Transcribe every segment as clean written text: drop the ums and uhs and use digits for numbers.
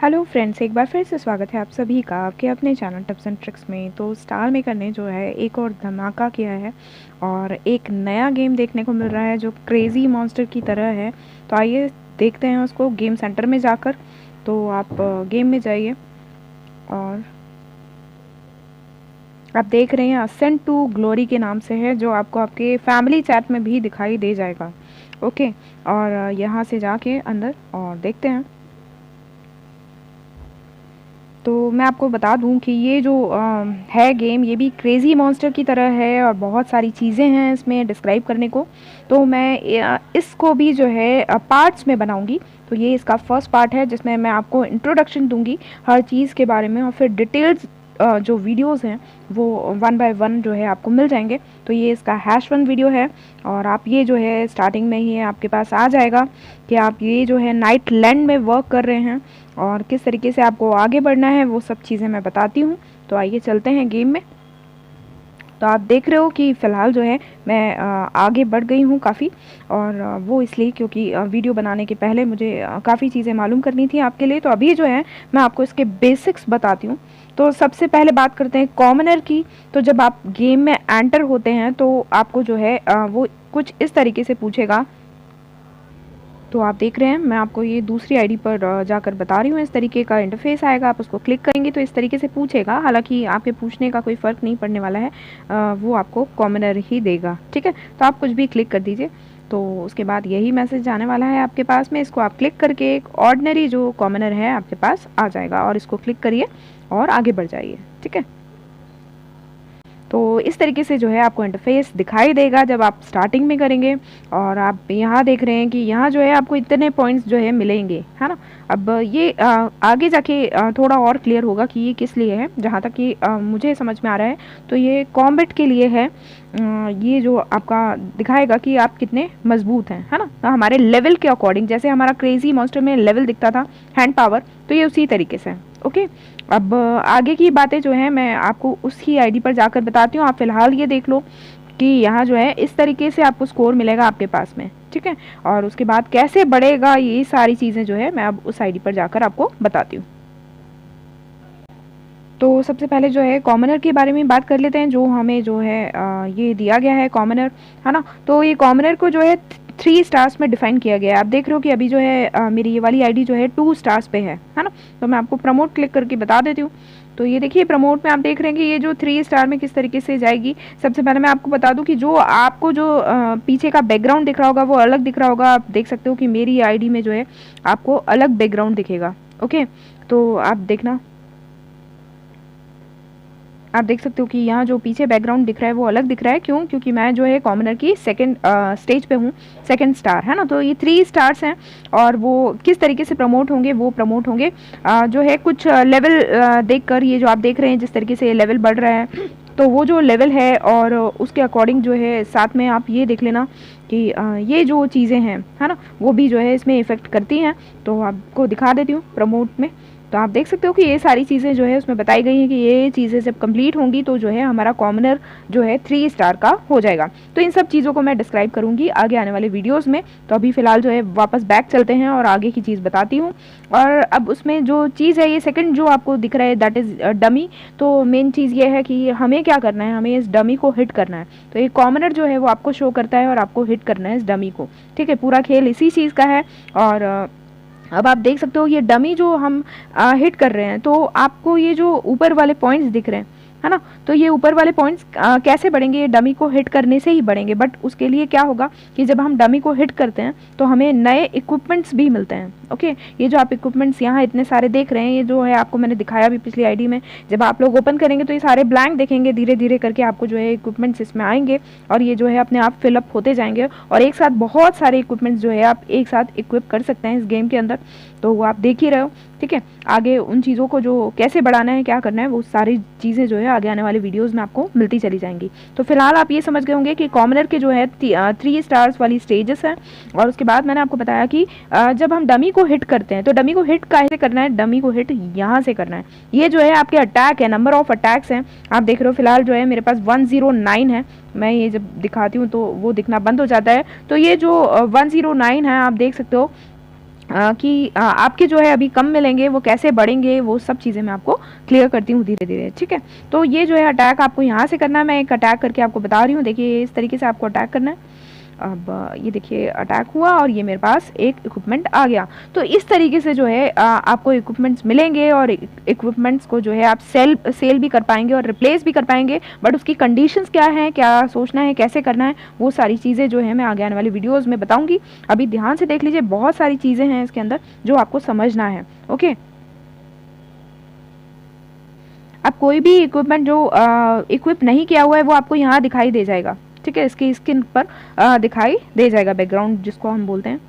Hello friends, एक बार फिर से स्वागत है आप सभी का आपके अपने चैनल टिप्स एंड ट्रिक्स में। तो स्टार मेकर ने जो है एक और धमाका किया है और एक नया गेम देखने को मिल रहा है जो क्रेज़ी मॉन्स्टर की तरह है। तो आइए देखते हैं उसको गेम सेंटर में जाकर। तो आप गेम में जाइए और आप देख रहे हैं असेंट टू ग्लोरी के नाम से है, जो आपको आपके फैमिली चैट में भी दिखाई दे जाएगा। ओके, और यहाँ से जाके अंदर और देखते हैं। तो मैं आपको बता दूं कि ये जो है गेम, ये भी क्रेज़ी मॉन्स्टर की तरह है और बहुत सारी चीज़ें हैं इसमें डिस्क्राइब करने को। तो मैं इसको भी जो है पार्ट्स में बनाऊंगी। तो ये इसका फर्स्ट पार्ट है जिसमें मैं आपको इंट्रोडक्शन दूंगी हर चीज़ के बारे में, और फिर डिटेल्स जो वीडियोस हैं वो वन बाय वन जो है आपको मिल जाएंगे। तो ये इसका #1 वीडियो है और आप ये जो है स्टार्टिंग में ही आपके पास आ जाएगा कि आप ये जो है नाइट लैंड में वर्क कर रहे हैं और किस तरीके से आपको आगे बढ़ना है, वो सब चीज़ें मैं बताती हूँ। तो आइए चलते हैं गेम में। तो आप देख रहे हो कि फ़िलहाल जो है मैं आगे बढ़ गई हूँ काफ़ी, और वो इसलिए क्योंकि वीडियो बनाने के पहले मुझे काफ़ी चीज़ें मालूम करनी थी आपके लिए। तो अभी जो है मैं आपको इसके बेसिक्स बताती हूँ। तो सबसे पहले बात करते हैं कॉमनर की। तो जब आप गेम में एंटर होते हैं तो आपको जो है वो कुछ इस तरीके से पूछेगा। तो आप देख रहे हैं मैं आपको ये दूसरी आईडी पर जाकर बता रही हूँ। इस तरीके का इंटरफेस आएगा, आप उसको क्लिक करेंगे तो इस तरीके से पूछेगा। हालांकि आपके पूछने का कोई फ़र्क नहीं पड़ने वाला है, वो आपको कॉमनर ही देगा। ठीक है, तो आप कुछ भी क्लिक कर दीजिए। तो उसके बाद यही मैसेज आने वाला है आपके पास में। इसको आप क्लिक करके एक ऑर्डिनरी जो कॉमनर है आपके पास आ जाएगा, और इसको क्लिक करिए और आगे बढ़ जाइए। ठीक है, तो इस तरीके से जो है आपको इंटरफेस दिखाई देगा जब आप स्टार्टिंग में करेंगे। और आप यहाँ देख रहे हैं कि यहाँ जो है आपको इतने पॉइंट्स जो है मिलेंगे, है ना। अब ये आगे जाके थोड़ा और क्लियर होगा कि ये किस लिए है। जहाँ तक कि मुझे समझ में आ रहा है तो ये कॉम्बैट के लिए है। ये जो आपका दिखाएगा कि आप कितने मजबूत हैं, है ना। तो हमारे लेवल के अकॉर्डिंग, जैसे हमारा क्रेजी मॉन्स्टर में लेवल दिखता था हैंड पावर, तो ये उसी तरीके से है। ओके, अब आगे की बातें जो है मैं आपको उसी आईडी पर जाकर बताती हूँ। आप फिलहाल ये देख लो कि यहाँ जो है इस तरीके से आपको स्कोर मिलेगा आपके पास में। ठीक है, और उसके बाद कैसे बढ़ेगा ये सारी चीज़ें जो है मैं अब उस आईडी पर जाकर आपको बताती हूँ। तो सबसे पहले जो है कॉमनर के बारे में बात कर लेते हैं, जो हमें जो है ये दिया गया है कॉमनर, है ना। तो ये कॉमनर को जो है 3 स्टार्स में डिफाइन किया गया है। आप देख रहे हो कि अभी जो है मेरी ये वाली आईडी जो है 2 स्टार्स पे है ना। तो मैं आपको प्रमोट क्लिक करके बता देती हूँ। तो ये देखिए प्रमोट में आप देख रहे हैं कि ये जो 3 स्टार में किस तरीके से जाएगी। सबसे पहले मैं आपको बता दूं कि जो आपको जो पीछे का बैकग्राउंड दिख रहा होगा वो अलग दिख रहा होगा। आप देख सकते हो कि मेरी आईडी में जो है आपको अलग बैकग्राउंड दिखेगा। ओके, तो आप देखना, आप देख सकते हो कि यहाँ जो पीछे बैकग्राउंड दिख रहा है वो अलग दिख रहा है। क्यों? क्योंकि मैं जो है कॉमनर की सेकंड स्टेज पे हूँ, सेकंड स्टार, है ना। तो ये 3 स्टार्स हैं और वो किस तरीके से प्रमोट होंगे, वो प्रमोट होंगे जो है कुछ लेवल देखकर। ये जो आप देख रहे हैं जिस तरीके से ये लेवल बढ़ रहा है, तो वो जो लेवल है और उसके अकॉर्डिंग जो है साथ में आप ये देख लेना कि ये जो चीज़ें हैं, है ना, वो भी जो है इसमें इफ़ेक्ट करती हैं। तो आपको दिखा देती हूँ प्रमोट में। तो आप देख सकते हो कि ये सारी चीज़ें जो है उसमें बताई गई हैं कि ये चीज़ें जब कंप्लीट होंगी तो जो है हमारा कॉमनर जो है 3 स्टार का हो जाएगा। तो इन सब चीज़ों को मैं डिस्क्राइब करूँगी आगे आने वाले वीडियोस में। तो अभी फ़िलहाल जो है वापस बैक चलते हैं और आगे की चीज़ बताती हूँ। और अब उसमें जो चीज़ है, ये सेकंड जो आपको दिख रहा है दैट इज़ डमी। तो मेन चीज़ ये है कि हमें क्या करना है, हमें इस डमी को हिट करना है। तो ये कॉमनर जो है वो आपको शो करता है और आपको हिट करना है इस डमी को। ठीक है, पूरा खेल इसी चीज़ का है। और अब आप देख सकते हो ये डमी जो हम हिट कर रहे हैं, तो आपको ये जो ऊपर वाले पॉइंट्स दिख रहे हैं, है ना। तो ये ऊपर वाले पॉइंट्स कैसे बढ़ेंगे? ये डमी को हिट करने से ही बढ़ेंगे। बट उसके लिए क्या होगा कि जब हम डमी को हिट करते हैं तो हमें नए इक्विपमेंट्स भी मिलते हैं। ओके, ये जो आप इक्विपमेंट्स यहाँ इतने सारे देख रहे हैं, ये जो है आपको मैंने दिखाया भी पिछली आईडी में। जब आप लोग ओपन करेंगे तो ये सारे ब्लैंक दिखेंगे। धीरे धीरे करके आपको जो है इक्विपमेंट्स इसमें आएंगे और ये जो है अपने आप फिलअप होते जाएंगे, और एक साथ बहुत सारे इक्विपमेंट्स जो है आप एक साथ इक्विप कर सकते हैं इस गेम के अंदर। तो वो आप देख ही रहे हो। ठीक है, आगे उन चीज़ों को जो कैसे बढ़ाना है, क्या करना है, वो सारी चीज़ें जो है आगे आने वाले वीडियोस में आपको मिलती चली जाएंगी। तो फिलहाल आप ये समझ गए होंगे कि कॉमनर के जो है 3 स्टार्स वाली स्टेजेस हैं। और उसके बाद मैंने आपको बताया कि जब हम डमी को हिट करते हैं तो डमी को हिट कैसे करना है, डमी को हिट यहाँ से करना है। ये जो है आपके अटैक है, नंबर ऑफ अटैक्स हैं। आप देख रहे हो फिलहाल जो है मेरे पास 109 है। मैं ये जब दिखाती हूँ तो वो दिखना बंद हो जाता है। तो ये जो 109 है आप देख सकते हो कि आपके जो है अभी कम मिलेंगे, वो कैसे बढ़ेंगे, वो सब चीज़ें मैं आपको क्लियर करती हूँ धीरे धीरे, ठीक है। तो ये जो है अटैक आपको यहाँ से करना है, मैं एक अटैक करके आपको बता रही हूँ। देखिए इस तरीके से आपको अटैक करना है। अब ये देखिए अटैक हुआ और ये मेरे पास एक इक्विपमेंट आ गया। तो इस तरीके से जो है आपको इक्विपमेंट्स मिलेंगे और इक्विपमेंट्स को जो है आप सेल भी कर पाएंगे और रिप्लेस भी कर पाएंगे। बट उसकी कंडीशंस क्या है, क्या सोचना है, कैसे करना है, वो सारी चीज़ें जो है मैं आगे आने वाली वीडियोज़ में बताऊँगी। अभी ध्यान से देख लीजिए, बहुत सारी चीज़ें हैं इसके अंदर जो आपको समझना है। ओके, अब कोई भी इक्विपमेंट जो इक्विप नहीं किया हुआ है वो आपको यहाँ दिखाई दे जाएगा, ठीक है। इसकी स्क्रीन पर दिखाई दे जाएगा, बैकग्राउंड जिसको हम बोलते हैं।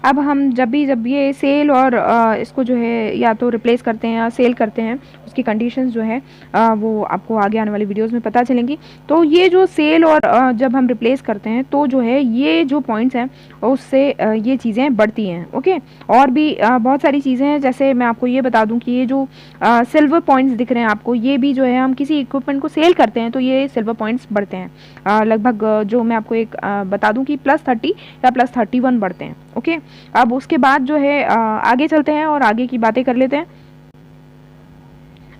अब हम जब ये सेल और इसको जो है या तो रिप्लेस करते हैं या सेल करते हैं, उसकी कंडीशंस जो है वो आपको आगे आने वाली वीडियोस में पता चलेंगी। तो ये जो सेल और जब हम रिप्लेस करते हैं तो जो है ये जो पॉइंट्स हैं उससे ये चीज़ें बढ़ती हैं। ओके, और भी बहुत सारी चीज़ें हैं, जैसे मैं आपको ये बता दूं कि ये जो सिल्वर पॉइंट्स दिख रहे हैं आपको, ये भी जो है हम किसी इक्विपमेंट को सेल करते हैं तो ये सिल्वर पॉइंट्स बढ़ते हैं। लगभग जो मैं आपको एक बता दूं कि +30 या +31 बढ़ते हैं। ओके, अब उसके बाद जो है आगे चलते हैं और आगे की बातें कर लेते हैं।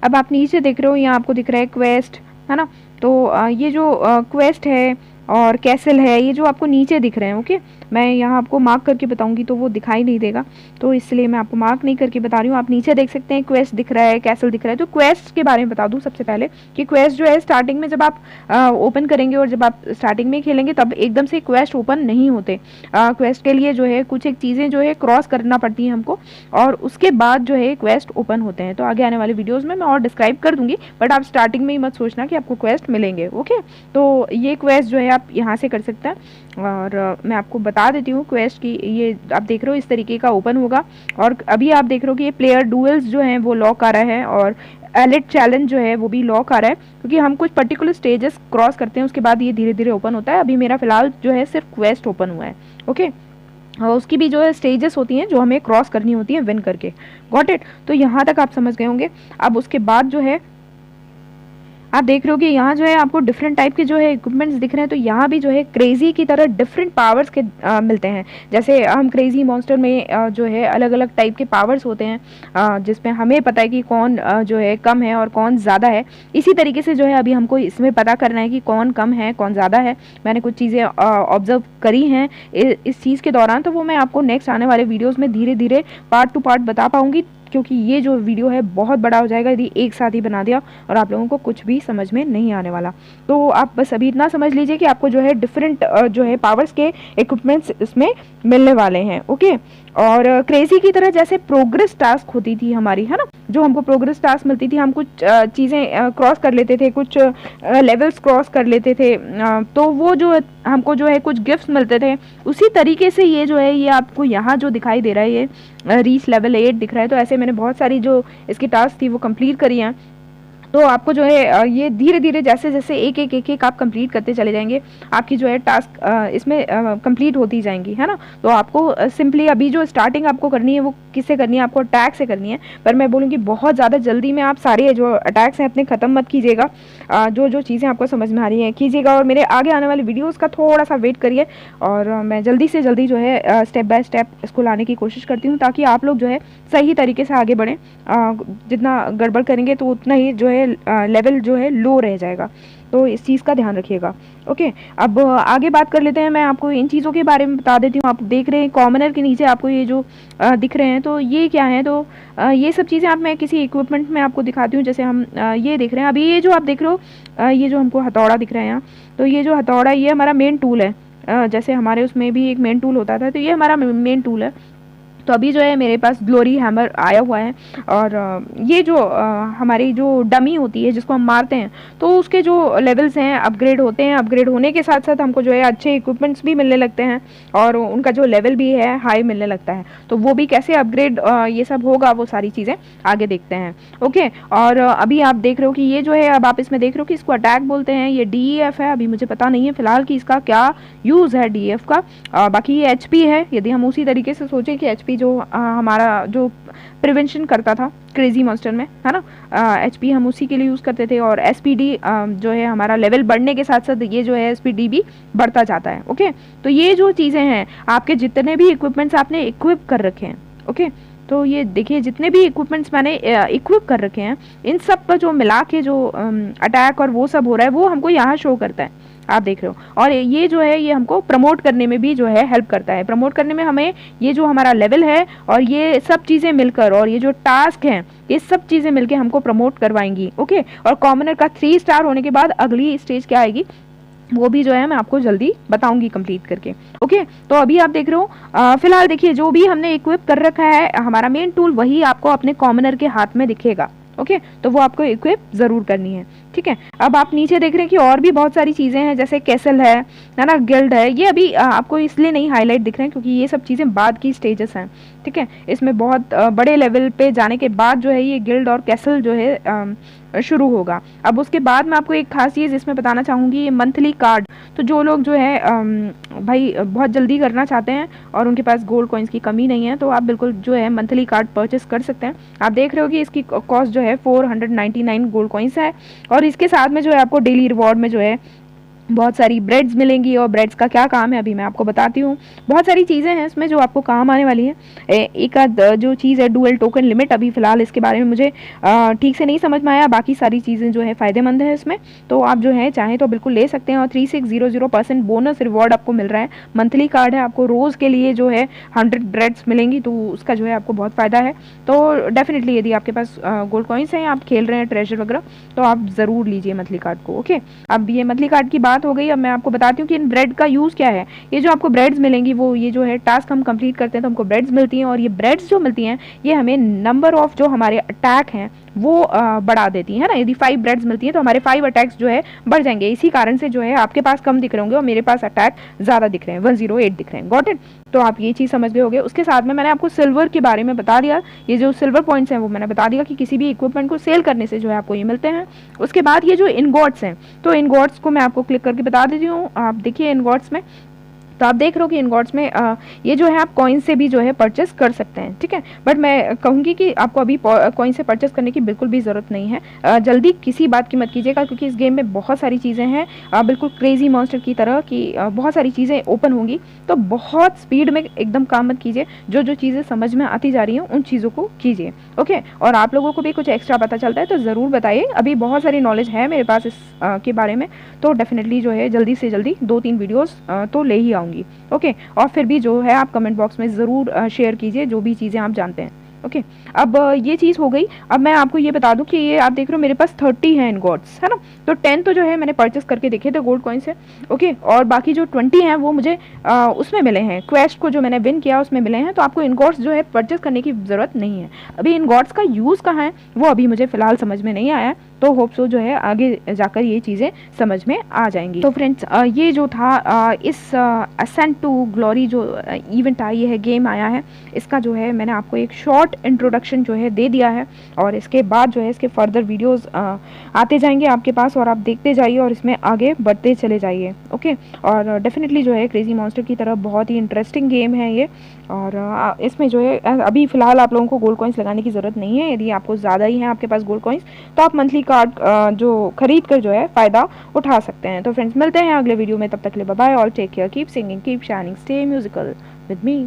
अब आप नीचे देख रहे हो, यहाँ आपको दिख रहा है क्वेस्ट, है ना। तो ये जो क्वेस्ट है और कैसल है, ये जो आपको नीचे दिख रहे हैं, ओके, मैं यहाँ आपको मार्क करके बताऊंगी तो वो दिखाई नहीं देगा, तो इसलिए मैं आपको मार्क नहीं करके बता रही हूँ। आप नीचे देख सकते हैं क्वेस्ट दिख रहा है, कैसल दिख रहा है। तो क्वेस्ट के बारे में बता दूँ सबसे पहले कि क्वेस्ट जो है स्टार्टिंग में जब आप ओपन करेंगे और जब आप स्टार्टिंग में खेलेंगे तब एकदम से क्वेस्ट ओपन नहीं होते। क्वेस्ट के लिए जो है कुछ एक चीज़ें जो है क्रॉस करना पड़ती हैं हमको, और उसके बाद जो है क्वेस्ट ओपन होते हैं। तो आगे आने वाली वीडियोज़ में मैं और डिस्क्राइब कर दूंगी, बट आप स्टार्टिंग में ही मत सोचना कि आपको क्वेस्ट मिलेंगे। ओके, तो ये क्वेस्ट जो है आप यहाँ से कर सकते हैं, और मैं आपको बता देती हूँ क्वेस्ट की। ये आप देख रहे हो इस तरीके का ओपन होगा, और अभी आप देख रहे हो कि ये प्लेयर डुएल्स जो हैं वो लॉक आ रहा है, और एलिट चैलेंज जो है वो भी लॉक आ रहा है, क्योंकि हम कुछ पर्टिकुलर स्टेजेस क्रॉस करते हैं उसके बाद ये धीरे धीरे ओपन होता है। अभी मेरा फिलहाल जो है सिर्फ क्वेस्ट ओपन हुआ है। ओके, और उसकी भी जो है स्टेजेस होती हैं जो हमें क्रॉस करनी होती है विन करके। Got it? तो यहाँ तक आप समझ गए होंगे। अब उसके बाद जो है आप देख रहे हो कि यहाँ जो है आपको डिफरेंट टाइप के जो है इक्विपमेंट्स दिख रहे हैं। तो यहाँ भी जो है क्रेजी की तरह डिफरेंट पावर्स के मिलते हैं। जैसे हम क्रेजी मॉन्स्टर में जो है अलग अलग टाइप के पावर्स होते हैं, जिसमें हमें पता है कि कौन जो है कम है और कौन ज़्यादा है। इसी तरीके से जो है अभी हमको इसमें पता करना है कि कौन कम है कौन ज़्यादा है। मैंने कुछ चीज़ें ऑब्जर्व करी हैं इस चीज़ के दौरान, तो वो मैं आपको नेक्स्ट आने वाले वीडियोज़ में धीरे धीरे पार्ट टू पार्ट बता पाऊँगी, क्योंकि ये जो वीडियो है बहुत बड़ा हो जाएगा यदि एक साथ ही बना दिया और आप लोगों को कुछ भी समझ में नहीं आने वाला। तो आप बस अभी इतना समझ लीजिए कि आपको जो है डिफरेंट जो है पावर्स के इक्विपमेंट्स इसमें मिलने वाले हैं। ओके, और क्रेजी की तरह जैसे प्रोग्रेस टास्क होती थी हमारी, है ना, जो हमको प्रोग्रेस टास्क मिलती थी, हम कुछ चीज़ें क्रॉस कर लेते थे, कुछ लेवल्स क्रॉस कर लेते थे, तो वो जो हमको जो है कुछ गिफ्ट्स मिलते थे। उसी तरीके से ये जो है ये आपको यहाँ जो दिखाई दे रहा है, ये रीच लेवल 8 दिख रहा है। तो ऐसे मैंने बहुत सारी जो इसकी टास्क थी वो कंप्लीट करी हैं। तो आपको जो है ये धीरे धीरे जैसे जैसे एक आप कंप्लीट करते चले जाएंगे, आपकी जो है टास्क इसमें कंप्लीट होती जाएंगी, है ना। तो आपको सिंपली अभी जो स्टार्टिंग आपको करनी है वो किससे करनी है, आपको अटैक से करनी है। पर मैं बोलूँगी बहुत ज़्यादा जल्दी में आप सारे जो अटैक्स हैं अपने ख़त्म मत कीजिएगा। जो जो चीज़ें आपको समझ में आ रही हैं कीजिएगा, और मेरे आगे आने वाली वीडियोज़ का थोड़ा सा वेट करिए, और मैं जल्दी से जल्दी जो है स्टेप बाय स्टेप इसको लाने की कोशिश करती हूँ, ताकि आप लोग जो है सही तरीके से आगे बढ़ें। जितना गड़बड़ करेंगे तो उतना ही जो है लेवल जो है लो रह जाएगा। तो इस चीज़ का ध्यान रखिएगा। ओके, अब आगे बात कर लेते हैं। मैं आपको इन चीज़ों के बारे में बता देती हूँ। आप देख रहे हैं कॉमनर के नीचे आपको ये जो दिख रहे हैं, तो ये क्या है, तो ये सब चीज़ें आप मैं किसी इक्विपमेंट में आपको दिखाती हूँ। जैसे हम ये देख रहे हैं, अभी ये जो आप देख रहे हो, ये जो हमको हथौड़ा दिख रहा है यहाँ, तो ये जो हथौड़ा ये हमारा मेन टूल है। जैसे हमारे उसमें भी एक मेन टूल होता था, तो ये हमारा मेन टूल है। तो अभी जो है मेरे पास ग्लोरी हैमर आया हुआ है, और ये जो हमारी जो डमी होती है जिसको हम मारते हैं, तो उसके जो लेवल्स हैं अपग्रेड होते हैं। अपग्रेड होने के साथ साथ हमको जो है अच्छे इक्विपमेंट्स भी मिलने लगते हैं, और उनका जो लेवल भी है हाई मिलने लगता है। तो वो भी कैसे अपग्रेड ये सब होगा, वो सारी चीज़ें आगे देखते हैं। ओके, और अभी आप देख रहे हो कि ये जो है, अब आप इसमें देख रहे हो कि इसको अटैक बोलते हैं, ये DEF है। अभी मुझे पता नहीं है फिलहाल कि इसका क्या यूज़ है DEF का। बाकी ये HP है। यदि हम उसी तरीके से सोचें कि HP एचपी जो हमारा जो प्रिवेंशन करता था क्रेजी मॉन्स्टर में, है ना, एचपी हम उसी के लिए यूज़ करते थे। और एसपीडी जो है हमारा लेवल बढ़ने के साथ साथ ये जो है एसपीडी भी बढ़ता जाता है। ओके, तो ये जो चीज़ें हैं, आपके जितने भी इक्विपमेंट्स आपने इक्विप कर रखे हैं, ओके, तो ये देखिए जितने भी इक्विपमेंट्स मैंने इक्विप कर रखे हैं, इन सब का जो मिला के जो अटैक और वो सब हो रहा है वो हमको यहाँ शो करता है, आप देख रहे हो। और ये जो है ये हमको प्रमोट करने में भी जो है हेल्प करता है। प्रमोट करने में हमें ये जो हमारा लेवल है और ये सब चीज़ें मिलकर और ये जो टास्क हैं, ये सब चीज़ें मिलकर हमको प्रमोट करवाएंगी। ओके, और कॉमनर का 3 स्टार होने के बाद अगली स्टेज क्या आएगी वो भी जो है मैं आपको जल्दी बताऊंगी कंप्लीट करके। ओके, तो अभी आप देख रहे हो फिलहाल देखिए जो भी हमने इक्विप कर रखा है हमारा मेन टूल, वही आपको अपने कॉमनर के हाथ में दिखेगा। ओके, तो वो आपको इक्विप ज़रूर करनी है। ठीक है, अब आप नीचे देख रहे हैं कि और भी बहुत सारी चीज़ें हैं, जैसे कैसल है ना, गिल्ड है। ये अभी आपको इसलिए नहीं हाईलाइट दिख रहे हैं क्योंकि ये सब चीज़ें बाद की स्टेजेस हैं। ठीक है, इसमें बहुत बड़े लेवल पे जाने के बाद जो है ये गिल्ड और कैसल जो है शुरू होगा। अब उसके बाद मैं आपको एक खास चीज़ इसमें बताना चाहूँगी, ये मंथली कार्ड। तो जो लोग जो है भाई बहुत जल्दी करना चाहते हैं और उनके पास गोल्ड कॉइन्स की कमी नहीं है, तो आप बिल्कुल जो है मंथली कार्ड परचेस कर सकते हैं। आप देख रहे हो कि इसकी कॉस्ट जो है 499 गोल्ड कॉइन्स है और इसके साथ में जो है आपको डेली रिवॉर्ड में जो है बहुत सारी ब्रेड्स मिलेंगी। और ब्रेड्स का क्या काम है अभी मैं आपको बताती हूँ। बहुत सारी चीज़ें हैं इसमें जो आपको काम आने वाली है। एक आध जो चीज़ है डुअल टोकन लिमिट, अभी फ़िलहाल इसके बारे में मुझे ठीक से नहीं समझ में आया, बाकी सारी चीज़ें जो है फ़ायदेमंद है इसमें, तो आप जो है चाहें तो बिल्कुल ले सकते हैं। और 3600% बोनस रिवॉर्ड आपको मिल रहा है। मंथली कार्ड है, आपको रोज़ के लिए जो है 100 ब्रेड्स मिलेंगी, तो उसका जो है आपको बहुत फ़ायदा है। तो डेफिनेटली यदि आपके पास गोल्ड कॉइन्स हैं, आप खेल रहे हैं ट्रेजर वगैरह, तो आप ज़रूर लीजिए मंथली कार्ड को। ओके, अब ये मंथली कार्ड की बात हो गई। अब मैं आपको बताती हूँ कि इन ब्रेड का यूज़ क्या है। ये जो आपको ब्रेड्स मिलेंगी वो ये जो है टास्क हम कंप्लीट करते हैं तो हमको ब्रेड्स मिलती हैं, और ये ब्रेड्स जो मिलती हैं ये हमें नंबर ऑफ जो हमारे अटैक हैं वो बढ़ा देती है ना। यदि 5 ब्रेड्स मिलती हैं तो हमारे 5 अटैक्स जो है बढ़ जाएंगे। इसी कारण से जो है आपके पास कम दिख रहे होंगे और मेरे पास अटैक ज़्यादा दिख रहे हैं, 108 दिख रहे हैं। Got it? तो आप ये चीज़ समझ गए होंगे। उसके साथ में मैंने आपको सिल्वर के बारे में बता दिया, ये जो सिल्वर पॉइंट्स हैं वो मैंने बता दिया कि किसी भी इक्विपमेंट को सेल करने से जो है आपको ये मिलते हैं। उसके बाद ये जो इनगॉट्स हैं, तो इनगॉट्स को मैं आपको क्लिक करके बता देती हूँ। आप देखिए इनगॉट्स में, तो आप देख रहे हो कि इनगॉट्स में ये जो है आप कॉइन से भी जो है परचेस कर सकते हैं। ठीक है, बट मैं कहूँगी कि आपको अभी कॉइन से परचेस करने की बिल्कुल भी ज़रूरत नहीं है। जल्दी किसी बात की मत कीजिएगा क्योंकि इस गेम में बहुत सारी चीज़ें हैं, बिल्कुल क्रेजी मॉन्स्टर की तरह की बहुत सारी चीज़ें ओपन होंगी। तो बहुत स्पीड में एकदम काम मत कीजिए, जो जो चीज़ें समझ में आती जा रही हैं उन चीज़ों को कीजिए। ओके, और आप लोगों को भी कुछ एक्स्ट्रा पता चलता है तो ज़रूर बताइए। अभी बहुत सारी नॉलेज है मेरे पास इस के बारे में, तो डेफिनेटली जो है जल्दी से जल्दी 2-3 वीडियोज़ तो ले ही आऊँगी। ओके, और फिर भी जो है आप कमेंट बॉक्स में ज़रूर शेयर कीजिए जो भी चीज़ें आप जानते हैं। ओके, अब ये चीज़ हो गई। अब मैं आपको ये बता दूं कि ये आप देख रहे हो मेरे पास 30 हैं इनगॉट्स, है ना। तो 10 तो जो है मैंने परचेस करके देखे थे गोल्ड कॉइन से। ओके, और बाकी जो 20 हैं वो मुझे उसमें मिले हैं, क्वेस्ट को जो मैंने विन किया उसमें मिले हैं। तो आपको इनगॉट्स जो है परचेस करने की ज़रूरत नहीं है। अभी इनगॉट्स का यूज़ कहाँ है वो अभी मुझे फ़िलहाल समझ में नहीं आया, तो होप सो जो है आगे जाकर ये चीज़ें समझ में आ जाएंगी। तो फ्रेंड्स ये जो था इस असेंट टू ग्लोरी जो इवेंट आई है, गेम आया है, इसका जो है मैंने आपको एक शॉर्ट इंट्रोडक्शन जो है दे दिया है। और इसके बाद जो है इसके फर्दर वीडियोस आते जाएंगे आपके पास और आप देखते जाइए और इसमें आगे बढ़ते चले जाइए। ओके, और डेफिनेटली जो है क्रेजी मॉन्स्टर की तरह बहुत ही इंटरेस्टिंग गेम है ये। और इसमें जो है अभी फ़िलहाल आप लोगों को गोल्ड कॉइन्स लगाने की ज़रूरत नहीं है। यदि आपको ज़्यादा ही है आपके पास गोल्ड कॉइन्स तो आप मंथली कार्ड जो खरीद कर जो है फ़ायदा उठा सकते हैं। तो फ्रेंड्स मिलते हैं अगले वीडियो में, तब तक के लिए bye bye, all take care, keep singing, keep shining, stay musical with me.